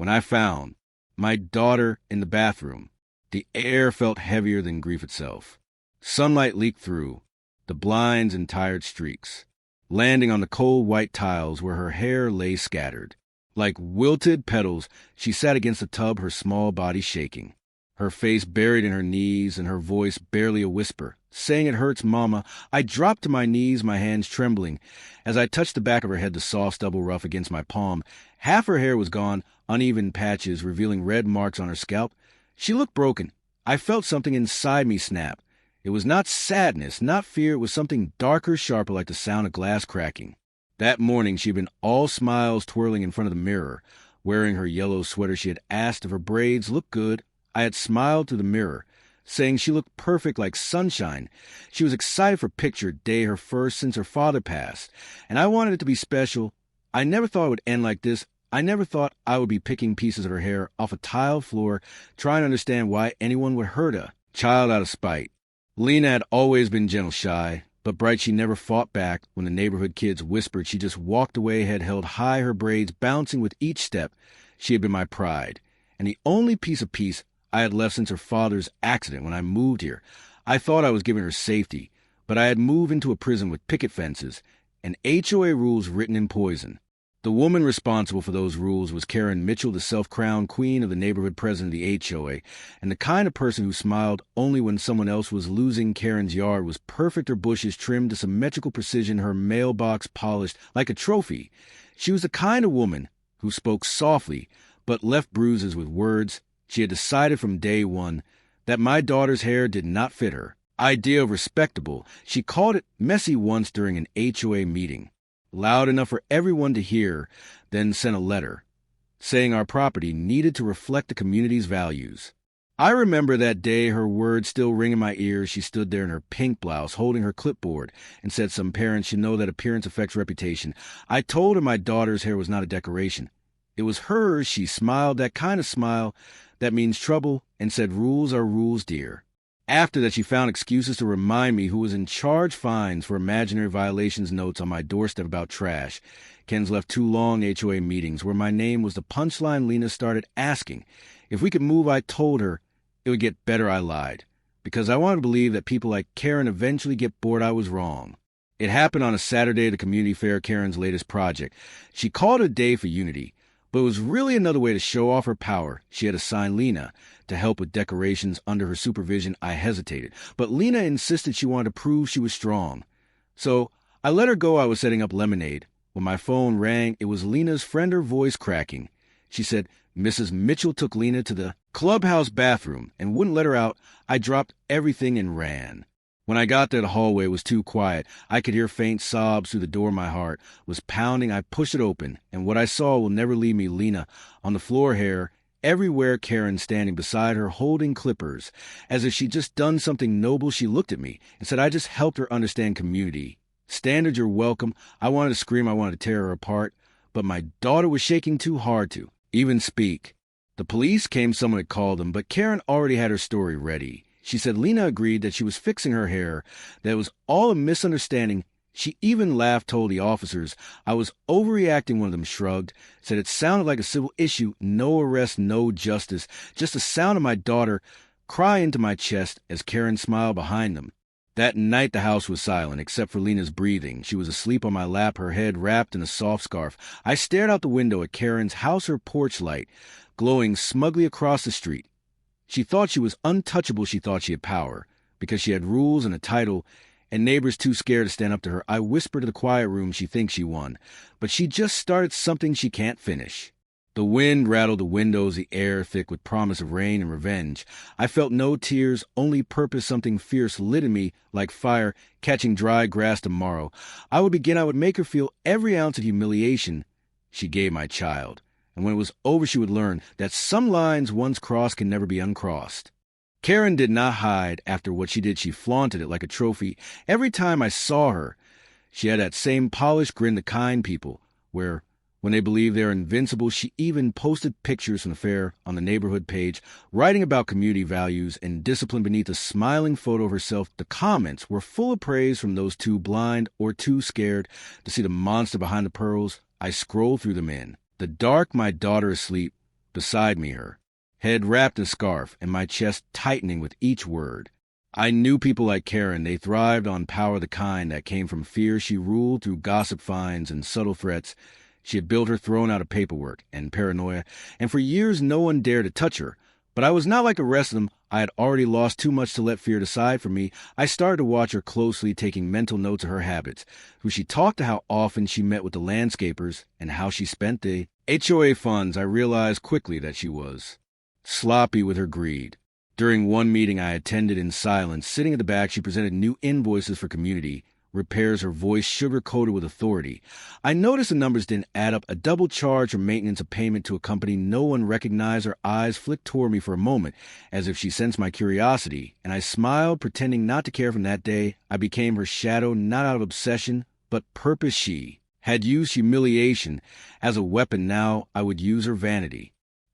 when I found my daughter in the bathroom, the air felt heavier than grief itself. Sunlight leaked through the blinds in tired streaks, landing on the cold white tiles where her hair lay scattered. Like wilted petals, she sat against the tub, her small body shaking, her face buried in her knees and her voice barely a whisper. Saying it hurts, Mama. I dropped to my knees, my hands trembling. As I touched the back of her head, the soft stubble rough against my palm. Half her hair was gone, uneven patches revealing red marks on her scalp. She looked broken. I felt something inside me snap. It was not sadness, not fear. It was something darker, sharper, like the sound of glass cracking. That morning she had been all smiles, twirling in front of the mirror, wearing her yellow sweater. She had asked if her braids looked good. I had smiled through the mirror, saying she looked perfect like sunshine. She was excited for picture day, her first since her father passed, and I wanted it to be special. I never thought it would end like this. I never thought I would be picking pieces of her hair off a tile floor, trying to understand why anyone would hurt a child out of spite. Lena had always been gentle, shy, but bright. She never fought back when the neighborhood kids whispered. She just walked away, head held high, her braids bouncing with each step. She had been my pride, and the only piece of peace I had left since her father's accident when I moved here. I thought I was giving her safety, but I had moved into a prison with picket fences and HOA rules written in poison. The woman responsible for those rules was Kerren Mitchell, the self-crowned queen of the neighborhood president of the HOA, and the kind of person who smiled only when someone else was losing. Kerren's yard was perfect, her bushes trimmed to symmetrical precision, her mailbox polished like a trophy. She was the kind of woman who spoke softly but left bruises with words. She had decided from day one that my daughter's hair did not fit her idea of respectable. She called it messy once during an HOA meeting, loud enough for everyone to hear, then sent a letter saying our property needed to reflect the community's values. I remember that day, her words still ring in my ears. She stood there in her pink blouse, holding her clipboard, and said some parents should know that appearance affects reputation. I told her my daughter's hair was not a decoration. It was hers. She smiled, that kind of smile that means trouble, and said, rules are rules, dear. After that, she found excuses to remind me who was in charge, fines for imaginary violations notes on my doorstep about trash. Ken's left 2 long HOA meetings where my name was the punchline. Lena started asking if we could move. I told her it would get better. I lied, because I wanted to believe that people like Kerren eventually get bored. I was wrong. It happened on a Saturday at the community fair, Kerren's latest project. She called it a day for unity, but it was really another way to show off her power. She had assigned Lena to help with decorations under her supervision. I hesitated, but Lena insisted she wanted to prove she was strong. So I let her go. I was setting up lemonade. When my phone rang, it was Lena's friend, her voice cracking. She said Mrs. Mitchell took Lena to the clubhouse bathroom and wouldn't let her out. I dropped everything and ran. When I got there, the hallway was too quiet. I could hear faint sobs through the door. My heart was pounding. I pushed it open, and what I saw will never leave me. Lena on the floor, hair everywhere, Kerren standing beside her, holding clippers. As if she'd just done something noble, she looked at me and said, I just helped her understand community. Standards, you're welcome. I wanted to scream. I wanted to tear her apart, but my daughter was shaking too hard to even speak. The police came, someone had called them, but Kerren already had her story ready. She said Lena agreed that she was fixing her hair, that it was all a misunderstanding. She even laughed, told the officers I was overreacting. One of them shrugged, said it sounded like a civil issue. No arrest, no justice, just the sound of my daughter cry into my chest as Kerren smiled behind them. That night the house was silent, except for Lena's breathing. She was asleep on my lap, her head wrapped in a soft scarf. I stared out the window at Kerren's house, her porch light glowing smugly across the street. She thought she was untouchable. She thought she had power, because she had rules and a title, and neighbors too scared to stand up to her. I whispered to the quiet room, she thinks she won, but she just started something she can't finish. The wind rattled the windows, the air thick with promise of rain and revenge. I felt no tears, only purpose. Something fierce lit in me like fire, catching dry grass tomorrow. I would make her feel every ounce of humiliation she gave my child. And when it was over, she would learn that some lines once crossed can never be uncrossed. Kerren did not hide after what she did. She flaunted it like a trophy. Every time I saw her, she had that same polished grin, the kind people, where when they believe they're invincible. She even posted pictures from the fair on the neighborhood page, writing about community values and discipline beneath a smiling photo of herself. The comments were full of praise from those too blind or too scared to see the monster behind the pearls. I scrolled through them in the dark, my daughter asleep, beside me, her head wrapped in a scarf and my chest tightening with each word. I knew people like Kerren. They thrived on power, the kind that came from fear. She ruled through gossip fines and subtle threats. She had built her throne out of paperwork and paranoia, and for years no one dared to touch her. But I was not like the rest of them. I had already lost too much to let fear decide for me. I started to watch her closely, taking mental notes of her habits. Who she talked to, how often she met with the landscapers, and how she spent the HOA funds. I realized quickly that she was sloppy with her greed. During one meeting I attended in silence, sitting at the back, she presented new invoices for community repairs, her voice sugar-coated with authority. I noticed the numbers didn't add up. A double charge for maintenance, a payment to a company no one recognized. Her eyes flicked toward me for a moment, as if she sensed my curiosity, and I smiled, pretending not to care. From that day, I became her shadow, not out of obsession, but purpose. She had used humiliation as a weapon. Now I would use her vanity.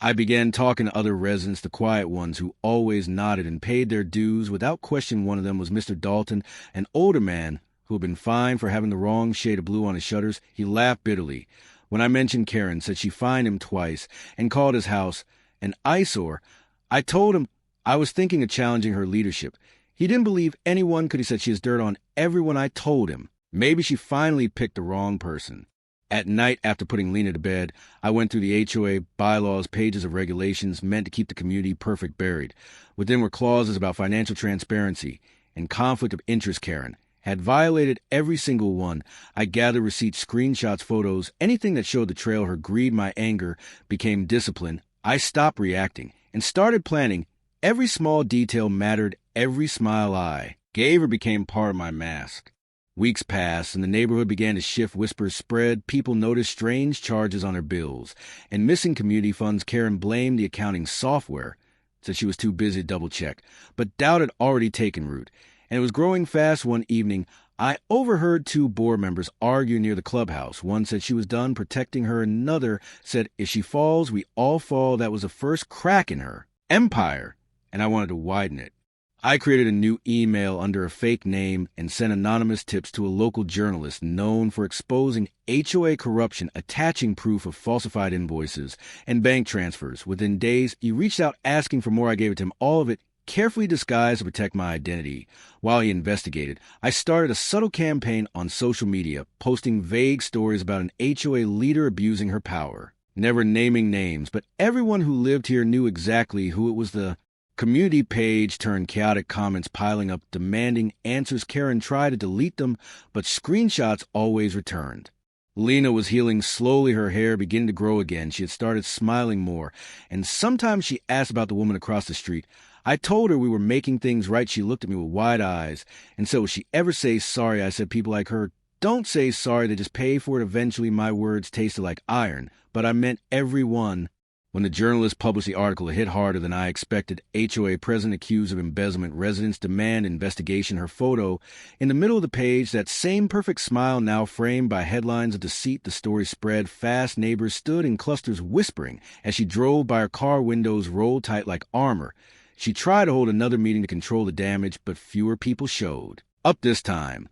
I began talking to other residents, the quiet ones who always nodded and paid their dues. Without question, one of them was Mr. Dalton, an older man who had been fined for having the wrong shade of blue on his shutters. He laughed bitterly when I mentioned Kerren, said she fined him twice, and called his house an eyesore. I told him I was thinking of challenging her leadership. He didn't believe anyone could. He said she has dirt on everyone. I told him maybe she finally picked the wrong person. At night, after putting Lena to bed, I went through the HOA bylaws, pages of regulations meant to keep the community perfect buried. Within were clauses about financial transparency and conflict of interest. Kerren had violated every single one. I gathered receipts, screenshots, photos, anything that showed the trail. Her greed, my anger, became discipline. I stopped reacting and started planning. Every small detail mattered. Every smile I gave her became part of my mask. Weeks passed, and the neighborhood began to shift. Whispers spread. People noticed strange charges on her bills and missing community funds. Kerren blamed the accounting software, said she was too busy to double-check. But doubt had already taken root, and it was growing fast. One evening, I overheard two board members argue near the clubhouse. One said she was done protecting her. Another said, if she falls, we all fall. That was the first crack in her empire, and I wanted to widen it. I created a new email under a fake name and sent anonymous tips to a local journalist known for exposing HOA corruption, attaching proof of falsified invoices and bank transfers. Within days, he reached out asking for more. I gave it to him, all of it carefully disguised to protect my identity. While he investigated, I started a subtle campaign on social media, posting vague stories about an HOA leader abusing her power, never naming names, but everyone who lived here knew exactly who it was. The community page turned chaotic, comments piling up, demanding answers. Kerren tried to delete them, but screenshots always returned. Lena was healing slowly, her hair beginning to grow again. She had started smiling more, and sometimes she asked about the woman across the street. I told her we were making things right. She looked at me with wide eyes and said, will she ever say sorry? I said, people like her don't say sorry, they just pay for it. Eventually my words tasted like iron, but I meant everyone. When the journalist published the article, it hit harder than I expected. HOA president accused of embezzlement. Residents demand investigation. Her photo in the middle of the page, that same perfect smile now framed by headlines of deceit. The story spread fast. Neighbors stood in clusters whispering as she drove by. Her car windows rolled tight like armor. She tried to hold another meeting to control the damage, but fewer people showed up this time,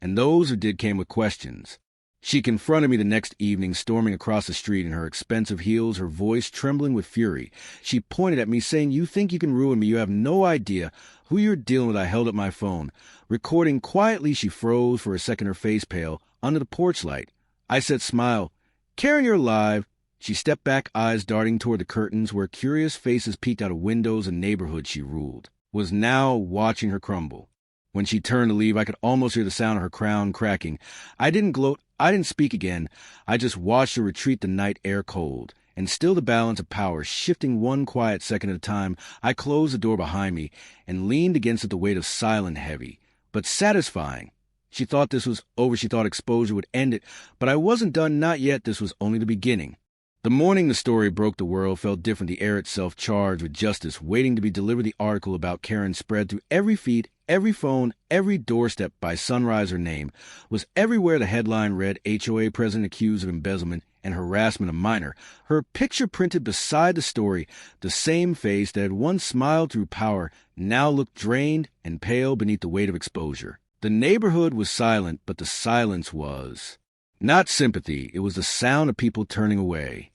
and those who did came with questions. She confronted me the next evening, storming across the street in her expensive heels, her voice trembling with fury. She pointed at me, saying, you think you can ruin me. You have no idea who you're dealing with. I held up my phone. Recording quietly, she froze for a second, her face pale, under the porch light. I said, smile. Kerren, you're alive. She stepped back, eyes darting toward the curtains, where curious faces peeked out of windows. A neighborhood she ruled was now watching her crumble. When she turned to leave, I could almost hear the sound of her crown cracking. I didn't gloat. I didn't speak again. I just watched her retreat, the night air cold, and still the balance of power shifting one quiet second at a time. I closed the door behind me and leaned against it, the weight of silent, heavy, but satisfying. She thought this was over. She thought exposure would end it, but I wasn't done, not yet. This was only the beginning. The morning the story broke, the world felt different. The air itself charged with justice, waiting to be delivered. The article about Kerren spread through every feed, every phone, every doorstep. By sunrise, her name was everywhere. The headline read, HOA president accused of embezzlement and harassment of minor. Her picture printed beside the story, the same face that had once smiled through power, now looked drained and pale beneath the weight of exposure. The neighborhood was silent, but the silence was not sympathy. It was the sound of people turning away.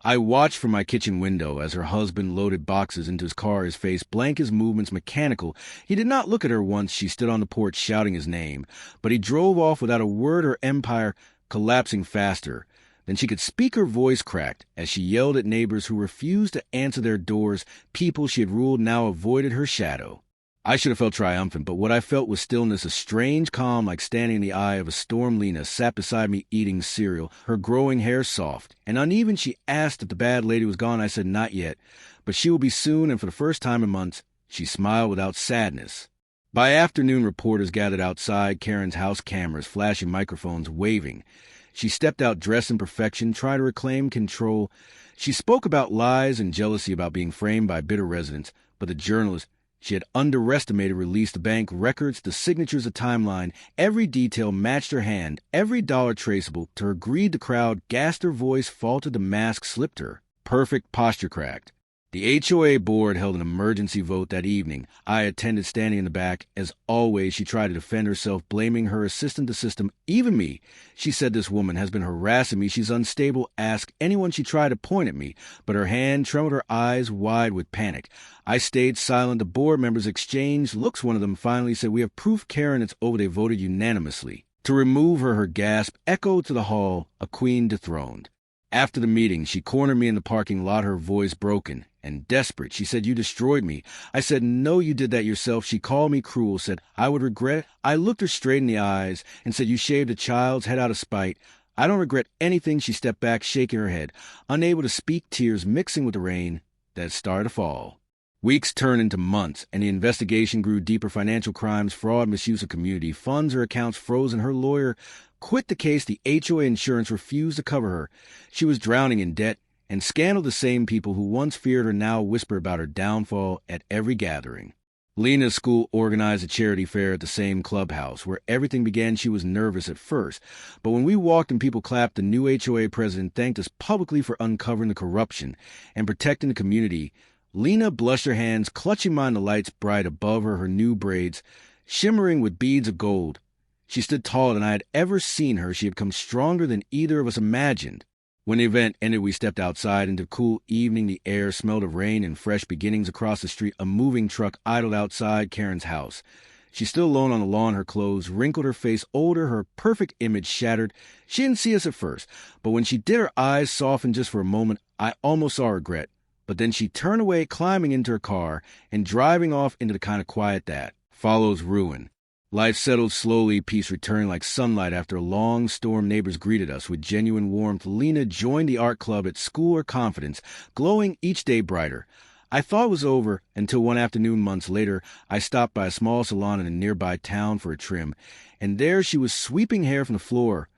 I watched from my kitchen window as her husband loaded boxes into his car, his face blank, his movements mechanical. He did not look at her once she stood on the porch shouting his name, but he drove off without a word, her empire collapsing faster than she could speak. Her voice cracked as she yelled at neighbors who refused to answer their doors. People she had ruled now avoided her shadow. I should have felt triumphant, but what I felt was stillness, a strange calm like standing in the eye of a storm. Lena sat beside me eating cereal, her growing hair soft and uneven. She asked if the bad lady was gone. I said not yet, but she will be soon, and for the first time in months, she smiled without sadness. By afternoon, reporters gathered outside Kerren's house, cameras, flashing microphones, waving. She stepped out dressed in perfection, tried to reclaim control. She spoke about lies and jealousy about being framed by bitter residents, but the journalists she had underestimated released the bank records, the signatures, a timeline. Every detail matched her hand, every dollar traceable. To her greed, the crowd gasped, her voice faltered, the mask slipped her. Perfect posture cracked. The HOA board held an emergency vote that evening. I attended, standing in the back. As always, she tried to defend herself, blaming her assistant, the system, even me. She said, "This woman has been harassing me. She's unstable. Ask anyone." She tried to point at me, but her hand trembled, her eyes wide with panic. I stayed silent. The board members exchanged looks. One of them finally said, "We have proof, Kerren. It's over." They voted unanimously to remove her. Her gasp echoed to the hall, a queen dethroned. After the meeting, she cornered me in the parking lot, her voice broken and desperate. She said, "You destroyed me." I said, "No, you did that yourself." She called me cruel, said I would regret it. I looked her straight in the eyes and said, "You shaved a child's head out of spite." "I don't regret anything." She stepped back, shaking her head, unable to speak, tears mixing with the rain that started to fall. Weeks turned into months, and the investigation grew deeper. Financial crimes, fraud, misuse of community funds, her accounts frozen. Her lawyer quit the case. The HOA insurance refused to cover her. She was drowning in debt, and scandal. The same people who once feared her now whisper about her downfall at every gathering. Lena's school organized a charity fair at the same clubhouse where everything began. She was nervous at first, but when we walked and people clapped, the new HOA president thanked us publicly for uncovering the corruption and protecting the community. Lena blushed, her hands clutching mine, the lights bright above her, her new braids shimmering with beads of gold. She stood taller than I had ever seen her. She had come stronger than either of us imagined. When the event ended, we stepped outside into the cool evening. The air smelled of rain and fresh beginnings. Across the street, a moving truck idled outside Kerren's house. She stood alone on the lawn, her clothes wrinkled, her face older, her perfect image shattered. She didn't see us at first, but when she did, her eyes softened just for a moment. I almost saw regret. But then she turned away, climbing into her car and driving off into the kind of quiet that follows ruin. Life settled slowly, peace returning like sunlight after a long storm. Neighbors greeted us with genuine warmth. Lena joined the art club at school, her confidence glowing each day brighter. I thought it was over until one afternoon months later, I stopped by a small salon in a nearby town for a trim, and there she was, sweeping hair from the floor,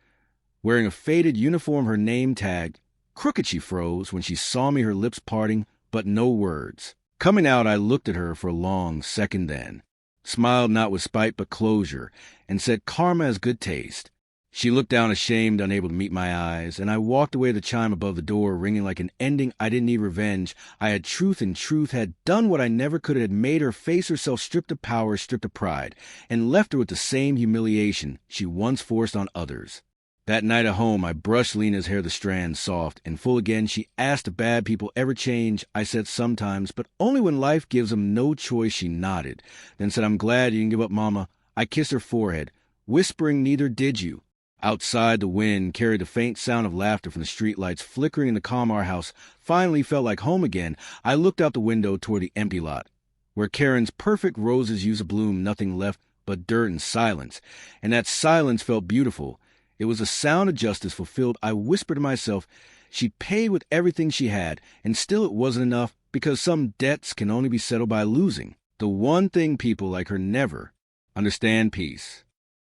wearing a faded uniform, her name tag. Crooked, she froze when she saw me, her lips parting, but no words. Coming out, I looked at her for a long second, then smiled not with spite but closure, and said, "Karma has good taste." She looked down, ashamed, unable to meet my eyes, and I walked away, the chime above the door ringing like an ending. I didn't need revenge. I had truth, and truth had done what I never could. It had made her face herself, stripped of power, stripped of pride, and left her with the same humiliation she once forced on others. That night at home, I brushed Lena's hair, the strands soft and full again. She asked if bad people ever change. I said sometimes, but only when life gives them no choice. She nodded, then said, "I'm glad you didn't give up, Mama." I kissed her forehead, whispering, "Neither did you." Outside, the wind carried the faint sound of laughter from the streetlights flickering in the calm. Our house finally felt like home again. I looked out the window toward the empty lot, where Kerren's perfect roses used to bloom, nothing left but dirt and silence. And that silence felt beautiful. It was a sound of justice fulfilled. I whispered to myself, she paid with everything she had, and still it wasn't enough, because some debts can only be settled by losing the one thing people like her never understand: peace.